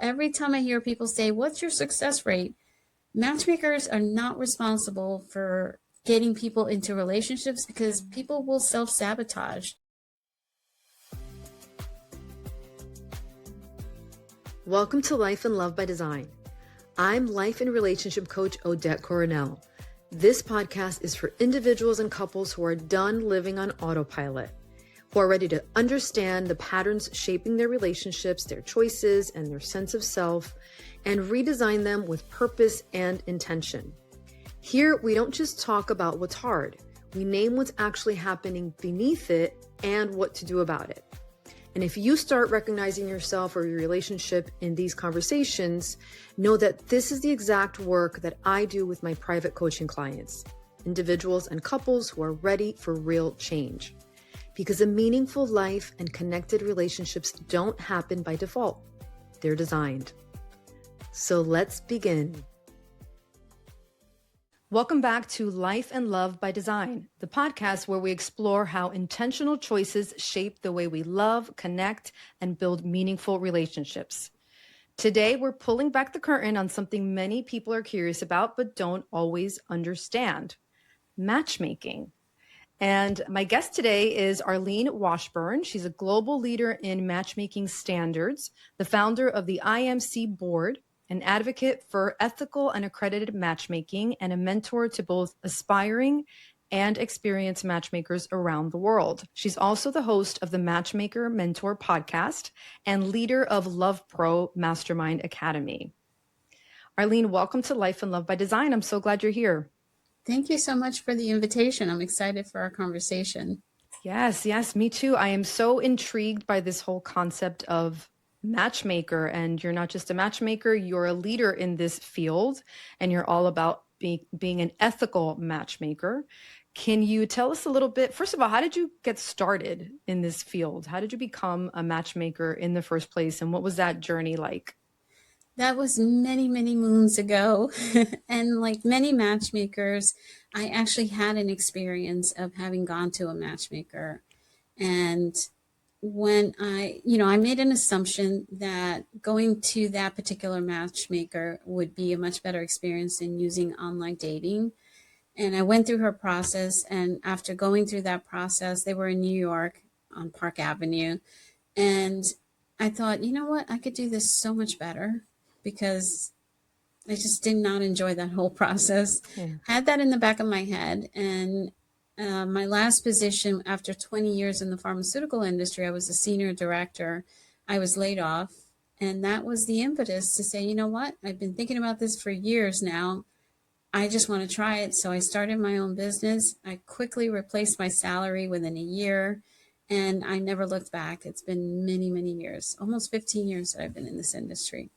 Every time I hear people say, what's your success rate? Matchmakers are not responsible for getting people into relationships because people will self-sabotage. Welcome to Life and Love by Design. I'm life and relationship coach Odette Coronel. This podcast is for individuals and couples who are done living on autopilot, who are ready to understand the patterns shaping their relationships, their choices, and their sense of self, and redesign them with purpose and intention. Here, we don't just talk about what's hard. We name what's actually happening beneath it and what to do about it. And if you start recognizing yourself or your relationship in these conversations, know that this is the exact work that I do with my private coaching clients, individuals and couples who are ready for real change. Because a meaningful life and connected relationships don't happen by default. They're designed. So let's begin. Welcome back to Life and Love by Design, the podcast where we explore how intentional choices shape the way we love, connect, and build meaningful relationships. Today, we're pulling back the curtain on something many people are curious about but don't always understand: matchmaking. And my guest today is Arlene Washburn. She's a global leader in matchmaking standards, the founder of the IMC board, an advocate for ethical and accredited matchmaking, and a mentor to both aspiring and experienced matchmakers around the world. She's also the host of the Matchmaker Mentor podcast and leader of Love Pro Mastermind Academy. Arlene, welcome to Life and Love by Design. I'm so glad you're here. Thank you so much for the invitation. I'm excited for our conversation. Yes, me too. I am so intrigued by this whole concept of matchmaker. And you're not just a matchmaker, you're a leader in this field, and you're all about being an ethical matchmaker. Can you tell us a little bit, first of all, how did you get started in this field? How did you become a matchmaker in the first place? And what was that journey like? That was many, many moons ago. And like many matchmakers, I actually had an experience of having gone to a matchmaker. And when I made an assumption that going to that particular matchmaker would be a much better experience than using online dating. And I went through her process. And after going through that process, they were in New York on Park Avenue. And I thought, you know what, I could do this so much better, because I just did not enjoy that whole process. Yeah. Had that in the back of my head. And my last position after 20 years in the pharmaceutical industry, I was a senior director. I was laid off. And that was the impetus to say, you know what, I've been thinking about this for years now. I just want to try it. So I started my own business. I quickly replaced my salary within a year, and I never looked back. It's been many, many years, almost 15 years that I've been in this industry.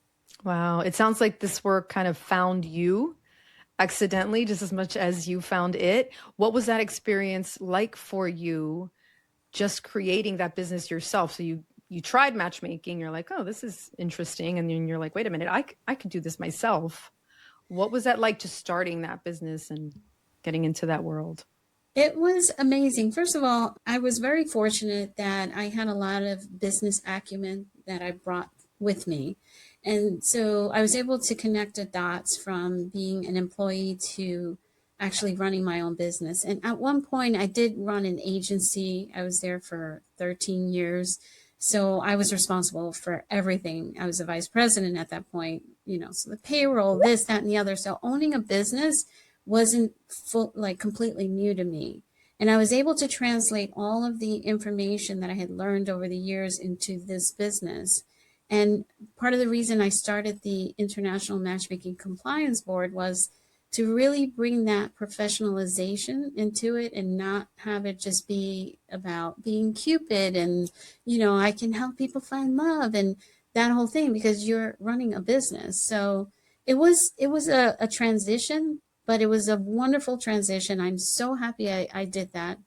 Wow. It sounds like this work kind of found you accidentally just as much as you found it. What was that experience like for you, just creating that business yourself? So you tried matchmaking, you're like, oh, this is interesting. And then you're like, wait a minute, I could do this myself. What was that like, just starting that business and getting into that world? It was amazing. First of all, I was very fortunate that I had a lot of business acumen that I brought with me. And so I was able to connect the dots from being an employee to actually running my own business. And at one point, I did run an agency. I was there for 13 years. So I was responsible for everything. I was a vice president at that point, so the payroll, this, that, and the other. So owning a business wasn't completely new to me. And I was able to translate all of the information that I had learned over the years into this business. And part of the reason I started the International Matchmaking Compliance Board was to really bring that professionalization into it and not have it just be about being Cupid and, I can help people find love and that whole thing, because you're running a business. So it was a transition, but it was a wonderful transition. I'm so happy I did that.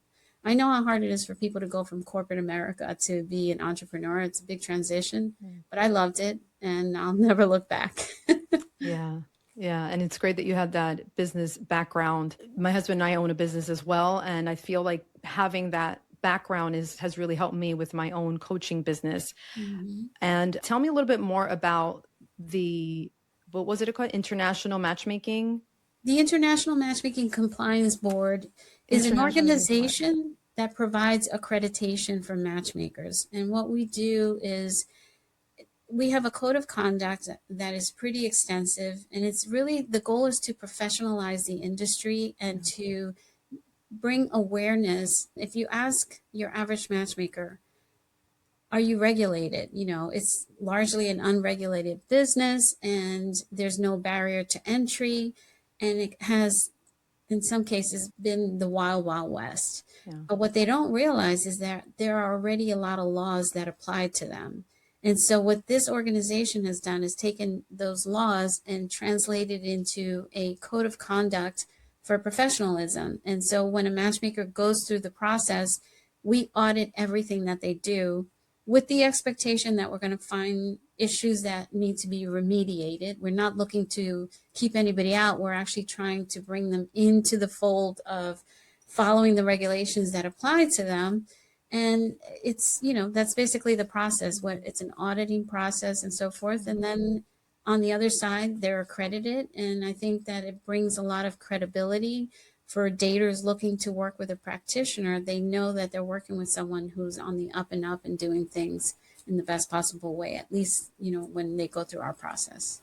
I know how hard it is for people to go from corporate America to be an entrepreneur. It's a big transition, but I loved it and I'll never look back. Yeah. And it's great that you had that business background. My husband and I own a business as well. And I feel like having that background has really helped me with my own coaching business. Mm-hmm. And tell me a little bit more about what was it called? International Matchmaking? The International Matchmaking Compliance Board is an International Matchmaking. organization that provides accreditation for matchmakers. And what we do is we have a code of conduct that is pretty extensive. And it's really the goal is to professionalize the industry and to bring awareness. If you ask your average matchmaker, are you regulated? It's largely an unregulated business and there's no barrier to entry. And it has, in some cases, been the wild, wild west. Yeah. But what they don't realize is that there are already a lot of laws that apply to them. And so what this organization has done is taken those laws and translated into a code of conduct for professionalism. And so when a matchmaker goes through the process, we audit everything that they do with the expectation that we're going to find issues that need to be remediated. We're not looking to keep anybody out. We're actually trying to bring them into the fold of following the regulations that apply to them. And it's, that's basically the process. It's an auditing process and so forth. And then on the other side, they're accredited. And I think that it brings a lot of credibility for daters looking to work with a practitioner. They know that they're working with someone who's on the up and up and doing things in the best possible way, at least, when they go through our process.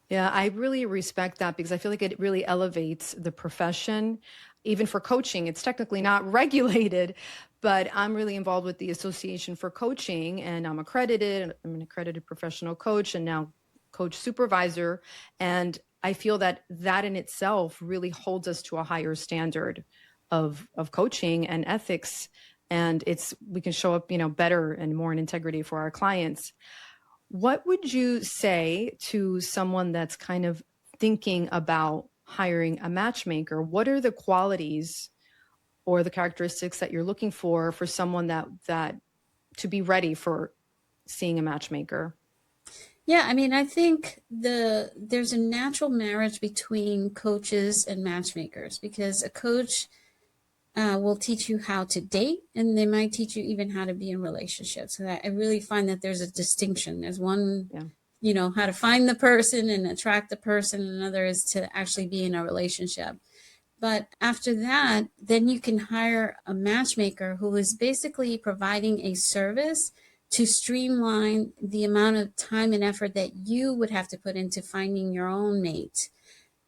Yeah, I really respect that because I feel like it really elevates the profession. Even for coaching, it's technically not regulated, but I'm really involved with the Association for Coaching and I'm accredited. I'm an accredited professional coach and now coach supervisor. And I feel that in itself really holds us to a higher standard of coaching and ethics. And we can show up, better and more in integrity for our clients. What would you say to someone that's kind of thinking about hiring a matchmaker? What are the qualities or the characteristics that you're looking for someone that to be ready for seeing a matchmaker? Yeah, I think there's a natural marriage between coaches and matchmakers because a coach will teach you how to date and they might teach you even how to be in relationships. So I really find that there's a distinction. There's one, how to find the person and attract the person, and another is to actually be in a relationship. But after that, then you can hire a matchmaker who is basically providing a service to streamline the amount of time and effort that you would have to put into finding your own mate.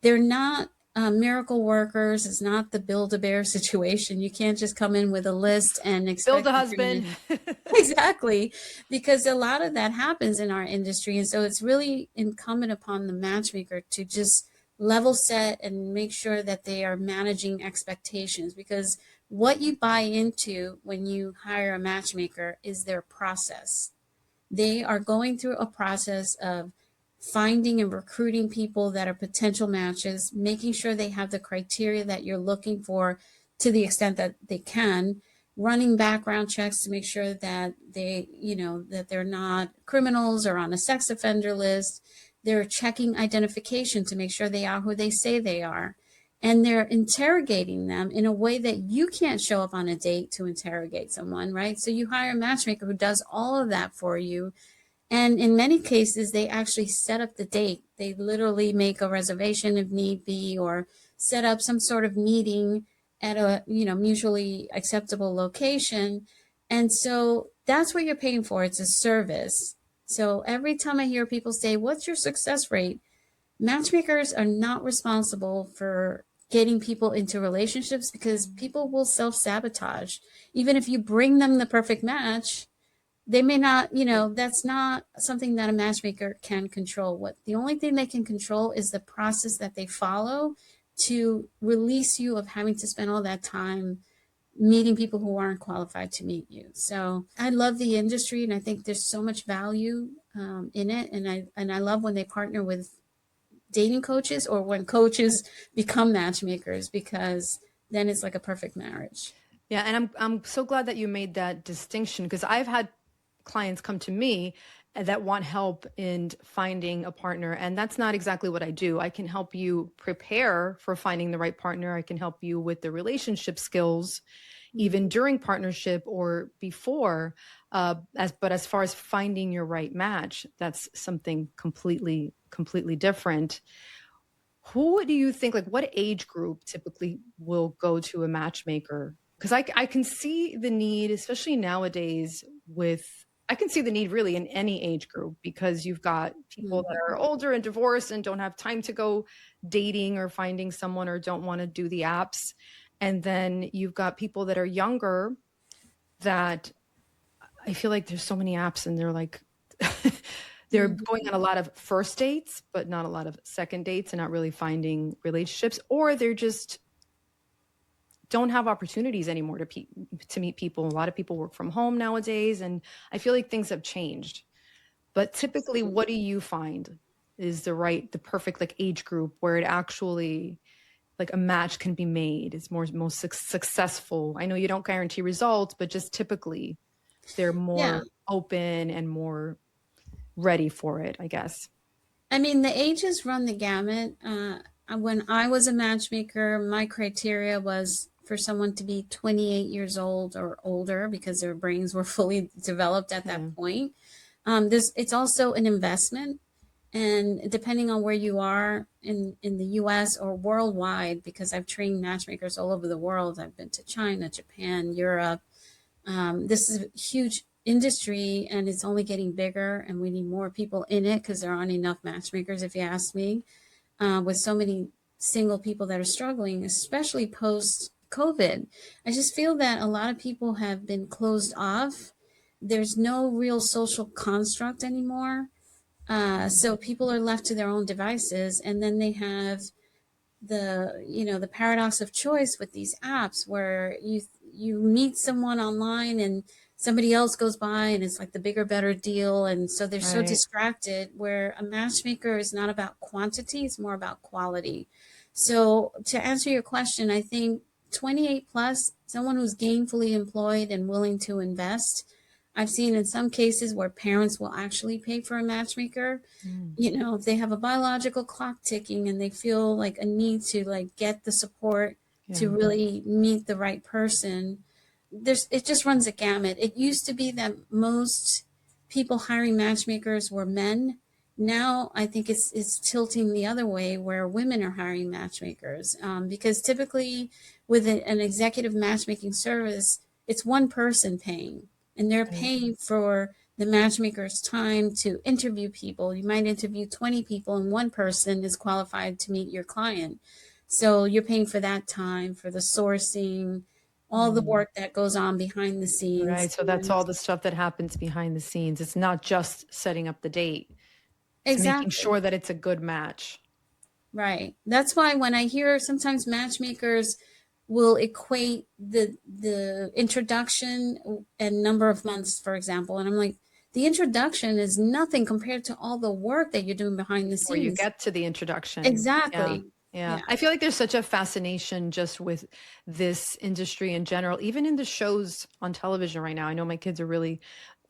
They're not miracle workers. It's not the Build-A-Bear situation. You can't just come in with a list and expect build a husband. Exactly, because a lot of that happens in our industry. And so it's really incumbent upon the matchmaker to just level set and make sure that they are managing expectations, because what you buy into when you hire a matchmaker is their process. They are going through a process of finding and recruiting people that are potential matches, making sure they have the criteria that you're looking for to the extent that they can, running background checks to make sure that that they're not criminals or on a sex offender list. They're checking identification to make sure they are who they say they are. And they're interrogating them in a way that you can't show up on a date to interrogate someone, right? So you hire a matchmaker who does all of that for you. And in many cases, they actually set up the date. They literally make a reservation if need be, or set up some sort of meeting at a, mutually acceptable location. And so that's what you're paying for. It's a service. So every time I hear people say, what's your success rate? Matchmakers are not responsible for getting people into relationships because people will self-sabotage. Even if you bring them the perfect match, they may not, that's not something that a matchmaker can control. The only thing they can control is the process that they follow to release you of having to spend all that time meeting people who aren't qualified to meet you. So I love the industry and I think there's so much value in it. And I love when they partner with dating coaches or when coaches become matchmakers, because then it's like a perfect marriage. Yeah. And I'm so glad that you made that distinction, because I've had clients come to me that want help in finding a partner. And that's not exactly what I do. I can help you prepare for finding the right partner. I can help you with the relationship skills even during partnership or before. But as far as finding your right match, that's something completely different. Who do you think, like what age group typically will go to a matchmaker? Because I can see the need, especially nowadays I can see the need really in any age group, because you've got people that are older and divorced and don't have time to go dating or finding someone, or don't want to do the apps. And then you've got people that are younger that I feel like there's so many apps and they're like, they're going on a lot of first dates, but not a lot of second dates, and not really finding relationships, or they're just don't have opportunities anymore to meet people. A lot of people work from home nowadays, and I feel like things have changed. But typically, what do you find is the perfect like age group where it actually like a match can be made? It's most successful. I know you don't guarantee results, but just typically they're more open and more ready for it, I guess. I mean, the ages run the gamut. When I was a matchmaker, my criteria was for someone to be 28 years old or older, because their brains were fully developed at that point. It's also an investment, and depending on where you are in the US or worldwide, because I've trained matchmakers all over the world. I've been to China, Japan, Europe. This is a huge industry, and it's only getting bigger, and we need more people in it because there aren't enough matchmakers, if you ask me, with so many single people that are struggling, especially post COVID. I just feel that a lot of people have been closed off. There's no real social construct anymore. So people are left to their own devices, and then they have the paradox of choice with these apps, where you meet someone online and somebody else goes by and it's like the bigger better deal, and so they're so distracted, where a matchmaker is not about quantity, it's more about quality. So to answer your question, I think 28 plus, someone who's gainfully employed and willing to invest. I've seen in some cases where parents will actually pay for a matchmaker. If they have a biological clock ticking and they feel like a need to like get the support to really meet the right person. It just runs a gamut. It used to be that most people hiring matchmakers were men. Now I think it's tilting the other way, where women are hiring matchmakers, because typically with an executive matchmaking service, it's one person paying, and they're paying for the matchmaker's time to interview people. You might interview 20 people, and one person is qualified to meet your client. So you're paying for that time, for the sourcing, all the work that goes on behind the scenes. Right. So that's all the stuff that happens behind the scenes. It's not just setting up the date. It's making sure that it's a good match. Right. That's why when I hear sometimes matchmakers will equate the introduction and number of months, for example, and I'm like, the introduction is nothing compared to all the work that you're doing behind the scenes. Or you get to the introduction. Exactly. Yeah. I feel like there's such a fascination just with this industry in general, even in the shows on television right now. I know my kids are really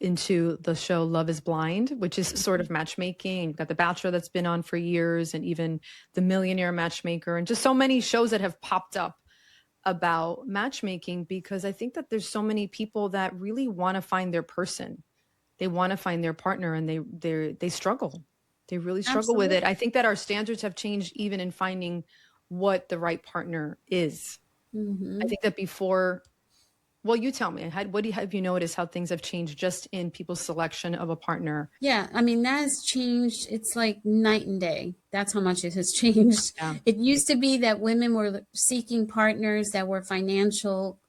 into the show Love is Blind, which is sort of matchmaking. You've got The Bachelor that's been on for years, and even The Millionaire Matchmaker, and just so many shows that have popped up about matchmaking, because I think that there's so many people that really want to find their person. They want to find their partner, and they struggle. They really struggle with it. I think that our standards have changed even in finding what the right partner is. I think that before, well, you tell me, have you noticed how things have changed just in people's selection of a partner? Yeah, I mean, that has changed. It's like night and day. That's how much it has changed. Yeah. It used to be that women were seeking partners that were financial,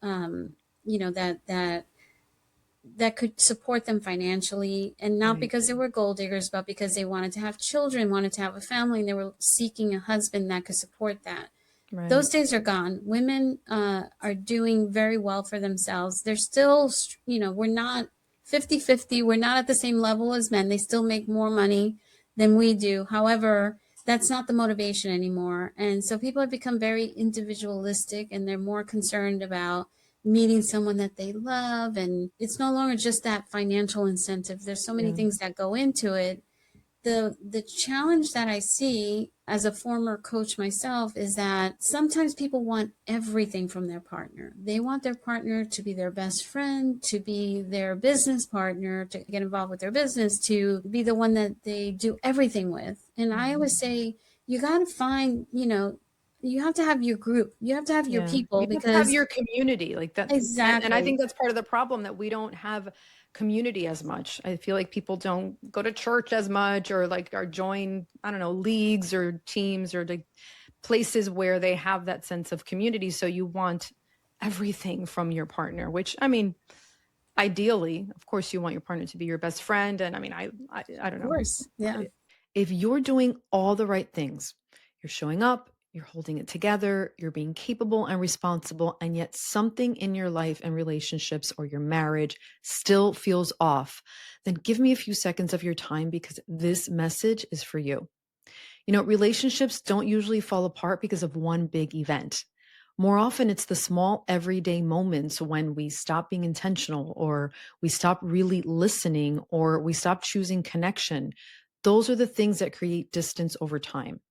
that could support them financially, and not because they were gold diggers, but because they wanted to have children, wanted to have a family, and they were seeking a husband that could support that. Right. Those days are gone. Women are doing very well for themselves. They're still, we're not 50-50. We're not at the same level as men. They still make more money than we do. However, that's not the motivation anymore. And so people have become very individualistic, and they're more concerned about meeting someone that they love. And it's no longer just that financial incentive. There's so many things that go into it. the challenge that I see as a former coach myself is that sometimes people want everything from their partner. They want their partner to be their best friend, to be their business partner, to get involved with their business, to be the one that they do everything with. And I always say, you got to find, you have to have your group, you have to have your Yeah. people, You have to have because your community like that. And I exactly. think that's part of the problem, that we don't have community as much. I feel like people don't go to church as much, or like are join, I don't know, leagues or teams or like places where they have that sense of community. So you want everything from your partner, which, I mean, ideally, of course, you want your partner to be your best friend. And I mean, I Of don't know. course. Yeah. If you're doing all the right things, you're showing up, you're holding it together, you're being capable and responsible, and yet something in your life and relationships or your marriage still feels off, then give me a few seconds of your time, because this message is for you. You know, relationships don't usually fall apart because of one big event. More often, it's the small everyday moments when we stop being intentional, or we stop really listening, or we stop choosing connection. Those are the things that create distance over time.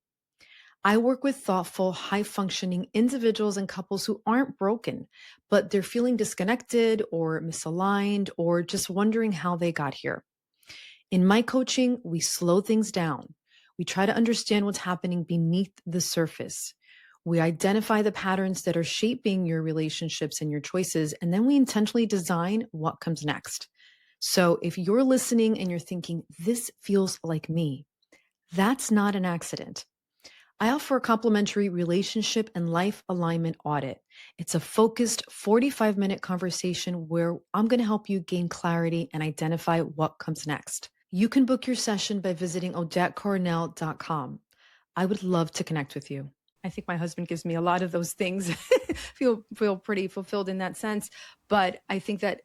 I work with thoughtful, high functioning individuals and couples who aren't broken, but they're feeling disconnected or misaligned or just wondering how they got here. In my coaching, we slow things down. We try to understand what's happening beneath the surface. We identify the patterns that are shaping your relationships and your choices, and then we intentionally design what comes next. So if you're listening and you're thinking, this feels like me, that's not an accident. I offer a complimentary relationship and life alignment audit. It's a focused 45-minute conversation where I'm going to help you gain clarity and identify what comes next. You can book your session by visiting odettecoronel.com. I would love to connect with you. I think my husband gives me a lot of those things. feel pretty fulfilled in that sense. But I think that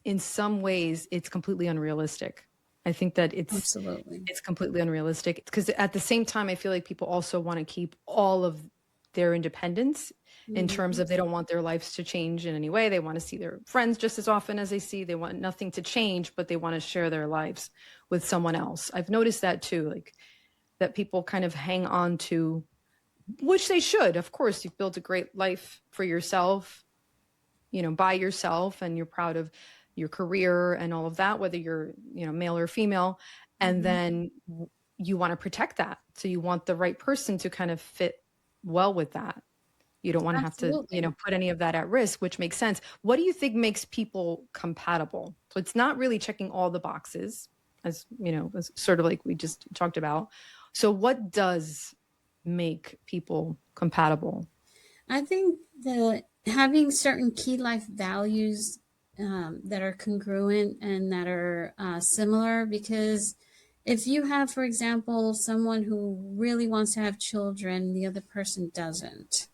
in some ways it's completely unrealistic. I think that Absolutely. it's completely unrealistic, because at the same time, I feel like people also want to keep all of their independence, in terms Mhm. of they don't want their lives to change in any way. They want to see their friends just as often as they want nothing to change, but they want to share their lives with someone else. I've noticed that too, like that people kind of hang on to, which they should. Of course, you've built a great life for yourself, by yourself, and you're proud of your career and all of that, whether you're, male or female. And Mhm. then you want to protect that. So you want the right person to kind of fit well with that. You don't want to have to, Absolutely. put any of that at risk, which makes sense. What do you think makes people compatible? So it's not really checking all the boxes, as sort of like we just talked about. So what does make people compatible? I think that having certain key life values that are congruent and that are similar, because if you have, for example, someone who really wants to have children, the other person doesn't,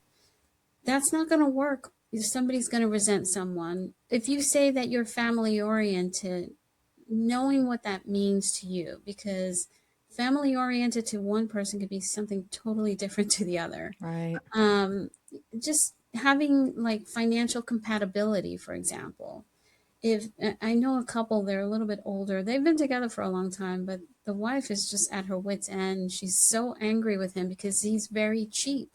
that's not going to work. Somebody's going to resent someone. If you say that you're family oriented, knowing what that means to you, because family oriented to one person could be something totally different to the other. Right. um, just having like financial compatibility, for example. If I know a couple, they're a little bit older, they've been together for a long time, but the wife is just at her wit's end. She's so angry with him because he's very cheap,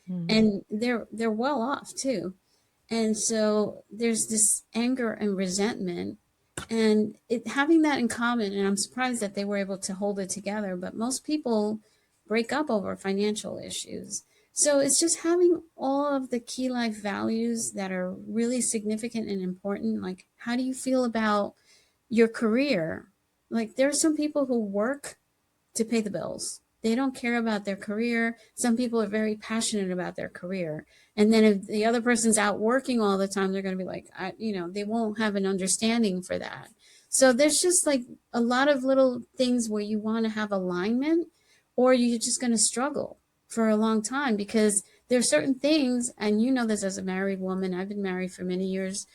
Mhm. and they're well off too. And so there's this anger and resentment, and it having that in common. And I'm surprised that they were able to hold it together, but most people break up over financial issues. So it's just having all of the key life values that are really significant and important. Like, how do you feel about your career? Like, there are some people who work to pay the bills. They don't care about their career. Some people are very passionate about their career. And then if the other person's out working all the time, they're going to be like, they won't have an understanding for that. So there's just like a lot of little things where you want to have alignment, or you're just going to struggle for a long time, because there are certain things, and you know this as a married woman, I've been married for many years.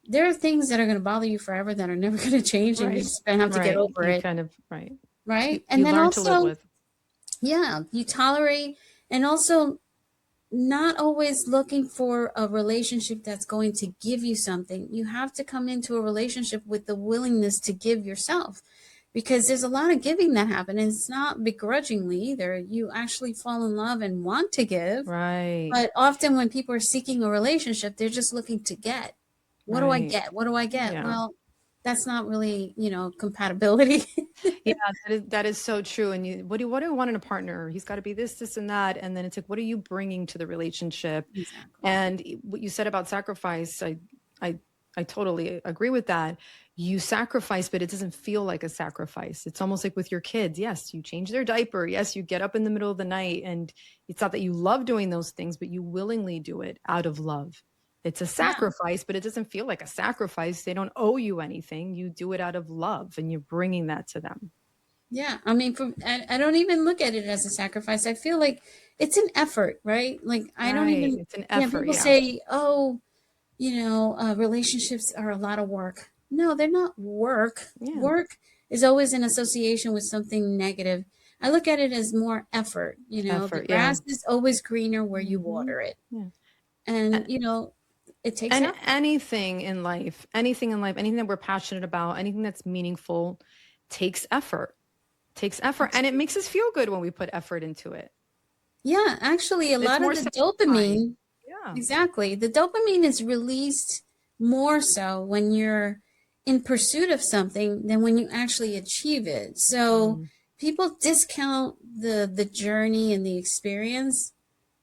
There are things that are going to bother you forever that are never going to change, and you're Right. just going to have to get Right. over You it. kind of, right. Right. And You then learn to live also, with. yeah, you tolerate, and also not always looking for a relationship that's going to give you something. You have to come into a relationship with the willingness to give yourself. because there's a lot of giving that happens. And it's not begrudgingly either. You actually fall in love and want to give. Right. But often when people are seeking a relationship, they're just looking to get. What do I Right. get? What do I get? Yeah. Well, that's not really, compatibility. Yeah, that is so true. And what do you want in a partner? He's got to be this, and that. And then it's like, what are you bringing to the relationship? Exactly. And what you said about sacrifice, I, I totally agree with that. You sacrifice, but it doesn't feel like a sacrifice. It's almost like with your kids. Yes, you change their diaper. Yes, you get up in the middle of the night, and it's not that you love doing those things, but you willingly do it out of love. It's a Yeah. sacrifice, but it doesn't feel like a sacrifice. They don't owe you anything. You do it out of love, and you're bringing that to them. Yeah. I mean, I don't even look at it as a sacrifice. I feel like it's an effort, right? Like, I don't Right. even, It's an yeah, effort. people Yeah. say, oh, relationships are a lot of work. No, they're not work. Yeah. Work is always in association with something negative. I look at it as more effort. The Effort. Yeah. grass is always greener where you Hmm. water it. Yeah. And, it takes And effort. anything in life, anything that we're passionate about, anything that's meaningful takes effort, and it makes us feel good when we put effort into it. Yeah, actually, a It's lot of more the satisfying. dopamine, Yeah. exactly. The dopamine is released more so when you're in pursuit of something than when you actually achieve it. So Mm, people discount the journey and the experience,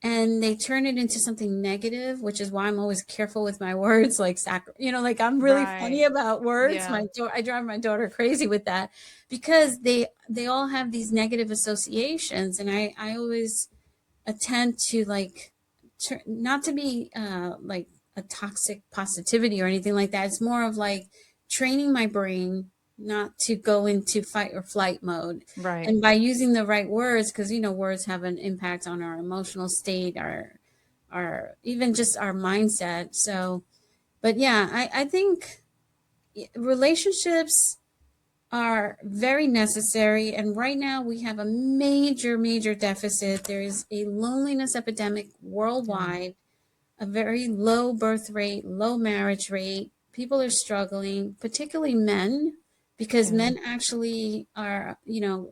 and they turn it into something negative, which is why I'm always careful with my words, like like I'm really funny right. about words. Yeah. I drive my daughter crazy with that because they all have these negative associations, and I always attempt to like not to be like a toxic positivity or anything like that. It's more of like training my brain not to go into fight or flight mode, Right. and by using the right words, because words have an impact on our emotional state, our even just our mindset. So, but yeah, I think relationships are very necessary. And right now we have a major, major deficit. There is a loneliness epidemic Yeah. worldwide, a very low birth rate, low marriage rate. People are struggling, particularly men, because Yeah. men actually are,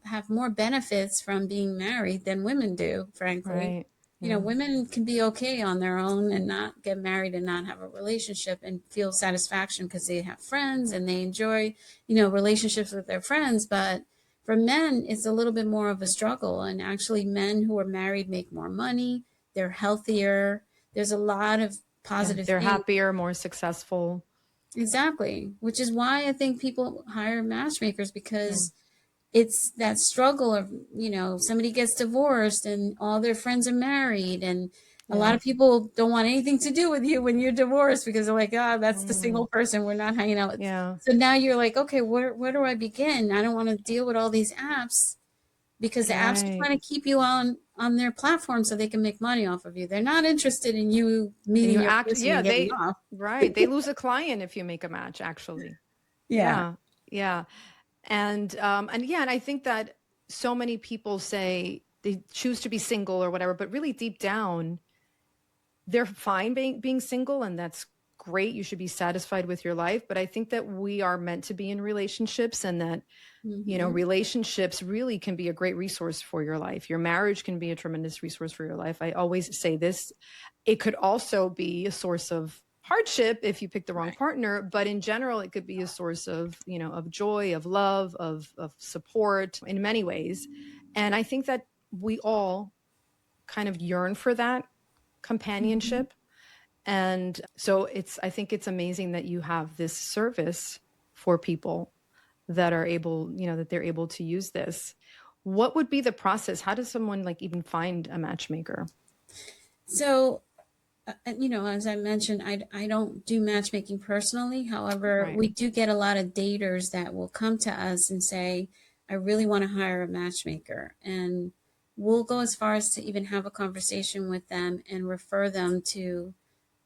have more benefits from being married than women do, frankly. Right. Yeah. Women can be okay on their own and not get married and not have a relationship and feel satisfaction because they have friends and they enjoy, relationships with their friends. But for men, it's a little bit more of a struggle. And actually, men who are married make more money, they're healthier. There's a lot of Yeah. positive They're things. happier, more successful. Exactly. Which is why I think people hire matchmakers, Yeah. because it's that struggle of, somebody gets divorced and all their friends are married. And a lot Yeah. of people don't want anything to do with you when you're divorced because they're like, ah, that's the Mm, single person. We're not hanging out with. yeah. So now you're like, okay, where do I begin? I don't want to deal with all these apps because the apps are Right. trying to keep you on their platform so they can make money off of you. They're not interested in you And meeting you your act, person yeah, and getting off. right. They lose a client if you make a match, actually. Yeah. Yeah. Yeah. And yeah, and I think that so many people say they choose to be single or whatever, but really deep down, they're fine being single, and that's great. You should be satisfied with your life. But I think that we are meant to be in relationships, and that, Hmm. relationships really can be a great resource for your life. Your marriage can be a tremendous resource for your life. I always say this. It could also be a source of hardship if you pick the wrong Right. partner, but in general, it could be a source of, of joy, of love, of support in many ways. And I think that we all kind of yearn for that Hmm. companionship. And so I think it's amazing that you have this service for people that are able, that they're able to use this. What would be the process? How does someone like even find a matchmaker? So, as I mentioned, I don't do matchmaking personally. However, Right. we do get a lot of daters that will come to us and say, I really want to hire a matchmaker. And we'll go as far as to even have a conversation with them and refer them to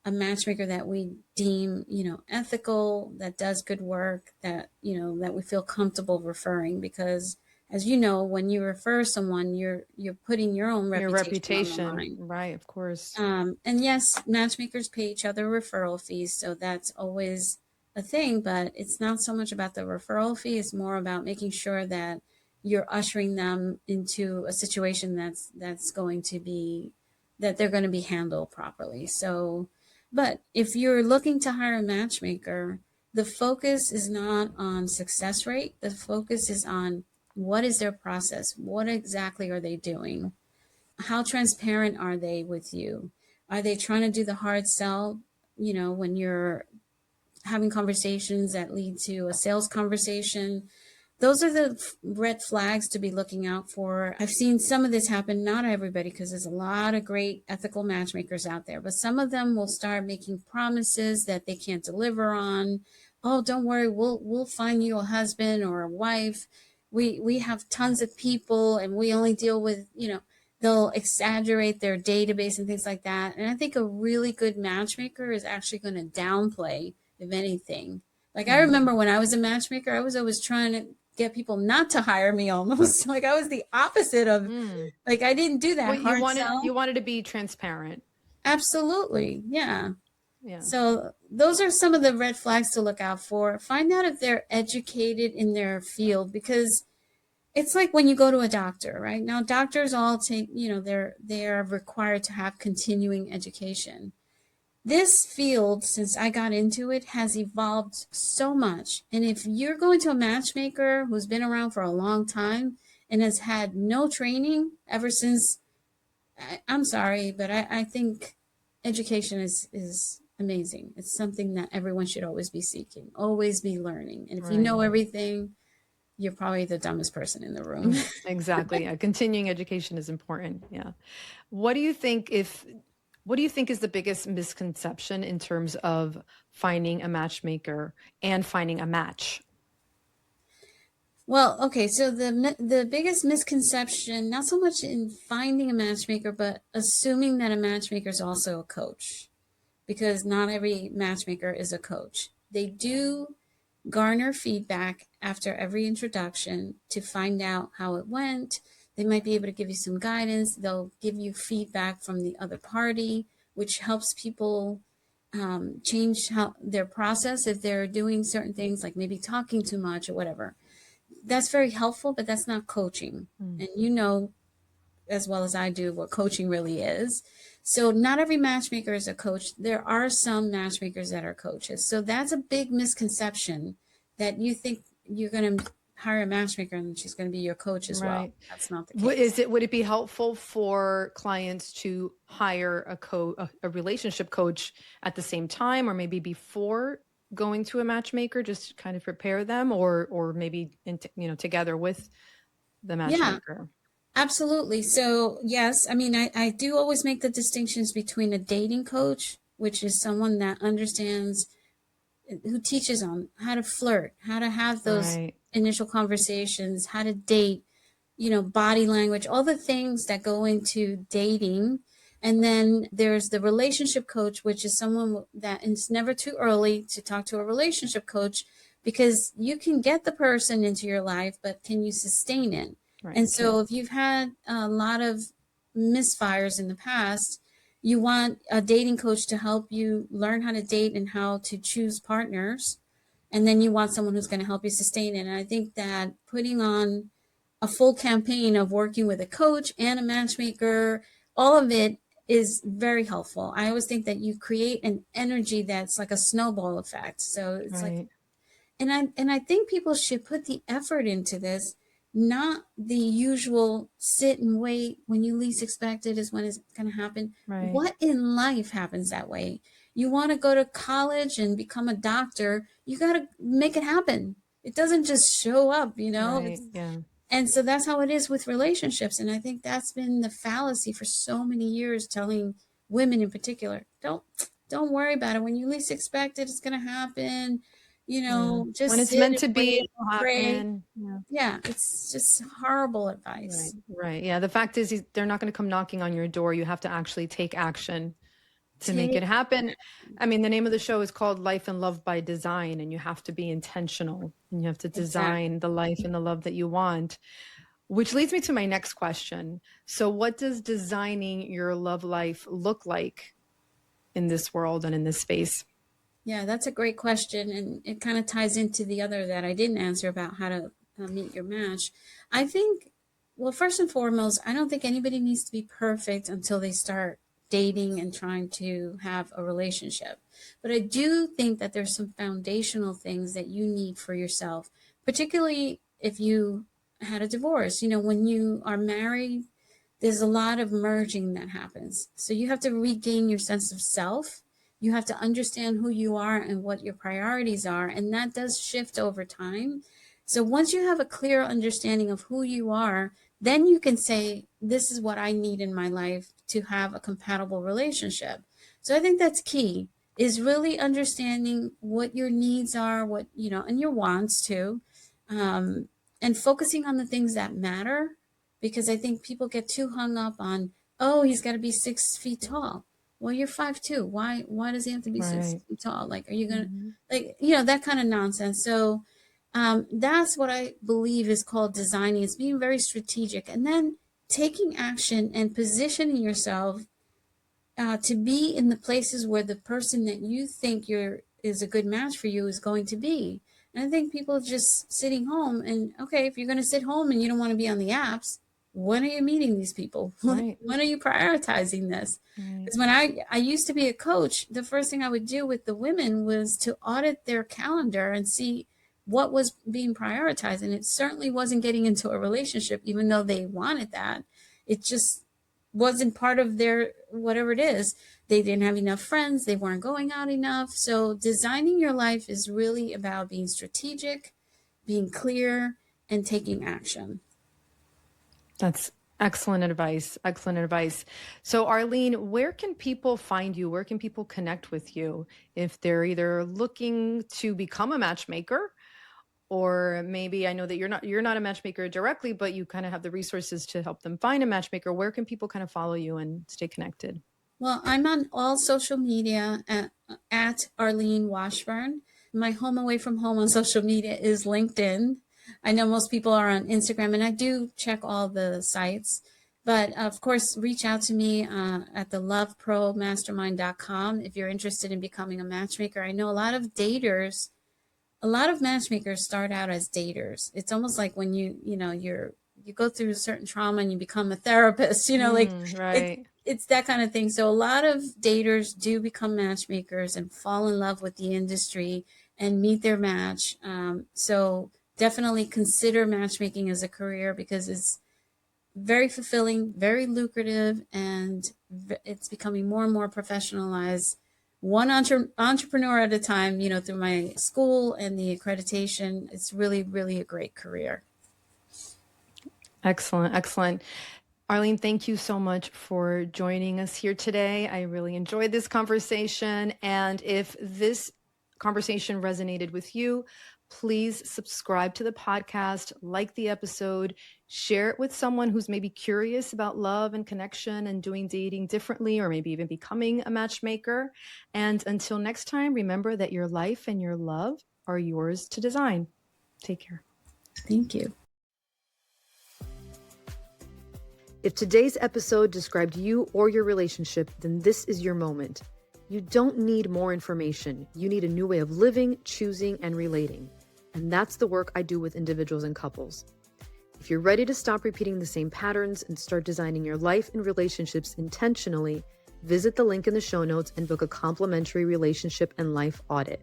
a matchmaker that we deem, ethical, that does good work, that, that we feel comfortable referring. Because as you know, when you refer someone, you're putting your own Your reputation on the reputation. line. Right. Of course. And yes, matchmakers pay each other referral fees, so that's always a thing, but it's not so much about the referral fee. It's more about making sure that you're ushering them into a situation that's going to be that they're going to be handled properly. So, but if you're looking to hire a matchmaker, the focus is not on success rate. The focus is on what is their process? What exactly are they doing? How transparent are they with you? Are they trying to do the hard sell, when you're having conversations that lead to a sales conversation? Those are the red flags to be looking out for. I've seen some of this happen, not everybody, because there's a lot of great ethical matchmakers out there, but some of them will start making promises that they can't deliver on. Oh, don't worry, we'll find you a husband or a wife. We have tons of people and we only deal with, they'll exaggerate their database and things like that. And I think a really good matchmaker is actually going to downplay, if anything. Like I remember when I was a matchmaker, I was always trying to get people not to hire me almost. Like I was the opposite of like I didn't do that Well, hard sell. you wanted to be transparent. Absolutely. Yeah. Yeah. So those are some of the red flags to look out for. Find out if they're educated in their field, because it's like when you go to a doctor, right? Now doctors all take, they're required to have continuing education. This field, since I got into it, has evolved so much. And if you're going to a matchmaker who's been around for a long time and has had no training ever since, I'm sorry, but I think education is amazing. It's something that everyone should always be seeking, always be learning. And if you know everything, you're probably the dumbest person in the room. Exactly. Yeah. Continuing education is important. Yeah. What do you think is the biggest misconception in terms of finding a matchmaker and finding a match? Well, okay, so the biggest misconception, not so much in finding a matchmaker, but assuming that a matchmaker is also a coach, because not every matchmaker is a coach. They do garner feedback after every introduction to find out how it went. They might be able to give you some guidance. They'll give you feedback from the other party, which helps people change how their process if they're doing certain things, like maybe talking too much or whatever. That's very helpful, but that's not coaching. And you know as well as I do what coaching really is. So not every matchmaker is a coach. There are some matchmakers that are coaches. So that's a big misconception, that you think you're going to hire a matchmaker and she's going to be your coach as well. That's not the case. Would it be helpful for clients to hire a relationship coach at the same time, or maybe before going to a matchmaker, just to kind of prepare them, or maybe together with the matchmaker? Yeah, absolutely. So yes, I mean, I do always make the distinctions between a dating coach, which is someone that understands, who teaches on how to flirt, how to have those initial conversations, how to date, body language, all the things that go into dating. And then there's the relationship coach, which is someone that it's never too early to talk to a relationship coach, because you can get the person into your life, but can you sustain it? And so if you've had a lot of misfires in the past, you want a dating coach to help you learn how to date and how to choose partners. And then you want someone who's going to help you sustain it. And I think that putting on a full campaign of working with a coach and a matchmaker, all of it is very helpful. I always think that you create an energy that's like a snowball effect. So it's like, and I think people should put the effort into this, not the usual sit and wait when you least expect it is when it's going to happen. What in life happens that way? You want to go to college and become a doctor, you got to make it happen. It doesn't just show up, And so that's how it is with relationships. And I think that's been the fallacy for so many years, telling women in particular, don't worry about it. When you least expect it, it's going to happen. Just when it's sit meant and to be, wait, it'll pray. happen. Yeah, it's just horrible advice. Right. Yeah. The fact is, they're not going to come knocking on your door. You have to actually take action to make it happen. I mean, the name of the show is called Life and Love by Design, and you have to be intentional, and you have to design the life and the love that you want, which leads me to my next question. So what does designing your love life look like in this world and in this space? Yeah, that's a great question. And it kind of ties into the other that I didn't answer about how to meet your match. I think, well, first and foremost, I don't think anybody needs to be perfect until they start dating and trying to have a relationship. But I do think that there's some foundational things that you need for yourself, particularly if you had a divorce. You know, when you are married, there's a lot of merging that happens. So you have to regain your sense of self. You have to understand who you are and what your priorities are. And that does shift over time. So once you have a clear understanding of who you are, then you can say, this is what I need in my life to have a compatible relationship. So I think that's key, is really understanding what your needs are, what, you know, and your wants too, um, and focusing on the things that matter, because I think people get too hung up on, oh, he's got to be 6 feet tall. Well, you're 5'2". Why does he have to be six Right. feet tall? Like, are you gonna, Mhm. like, you know, that kind of nonsense. So that's what I believe is called designing. It's being very strategic, and then taking action and positioning yourself to be in the places where the person that you think you're is a good match for you is going to be. And I think people just sitting home, and okay, if you're going to sit home and you don't want to be on the apps, when are you meeting these people? Right. When are you prioritizing this? Right. Because when I used to be a coach, the first thing I would do with the women was to audit their calendar and see what was being prioritized. And it certainly wasn't getting into a relationship, even though they wanted that. It just wasn't part of their whatever it is. They didn't have enough friends, they weren't going out enough. So designing your life is really about being strategic, being clear, and taking action. That's excellent advice. Excellent advice. So, Arlene, where can people find you? Where can people connect with you if they're either looking to become a matchmaker, or maybe I know that you're not a matchmaker directly, but you kind of have the resources to help them find a matchmaker. Where can people kind of follow you and stay connected? Well, I'm on all social media at Arlene Washburn. My home away from home on social media is LinkedIn. I know most people are on Instagram, and I do check all the sites. But of course, reach out to me at the lovepromastermind.com if you're interested in becoming a matchmaker. I know a lot of matchmakers start out as daters. It's almost like when you go through a certain trauma and you become a therapist, like it, Right. it's that kind of thing. So a lot of daters do become matchmakers and fall in love with the industry and meet their match. So definitely consider matchmaking as a career, because it's very fulfilling, very lucrative, and it's becoming more and more professionalized. One entrepreneur at a time, through my school and the accreditation. It's really, really a great career. Excellent. Excellent. Arlene, thank you so much for joining us here today. I really enjoyed this conversation. And if this conversation resonated with you, please subscribe to the podcast, like the episode, share it with someone who's maybe curious about love and connection and doing dating differently, or maybe even becoming a matchmaker. And until next time, remember that your life and your love are yours to design. Take care. Thank you. If today's episode described you or your relationship, then this is your moment. You don't need more information. You need a new way of living, choosing, and relating. And that's the work I do with individuals and couples. If you're ready to stop repeating the same patterns and start designing your life and relationships intentionally, visit the link in the show notes and book a complimentary relationship and life audit.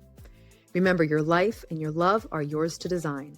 Remember, your life and your love are yours to design.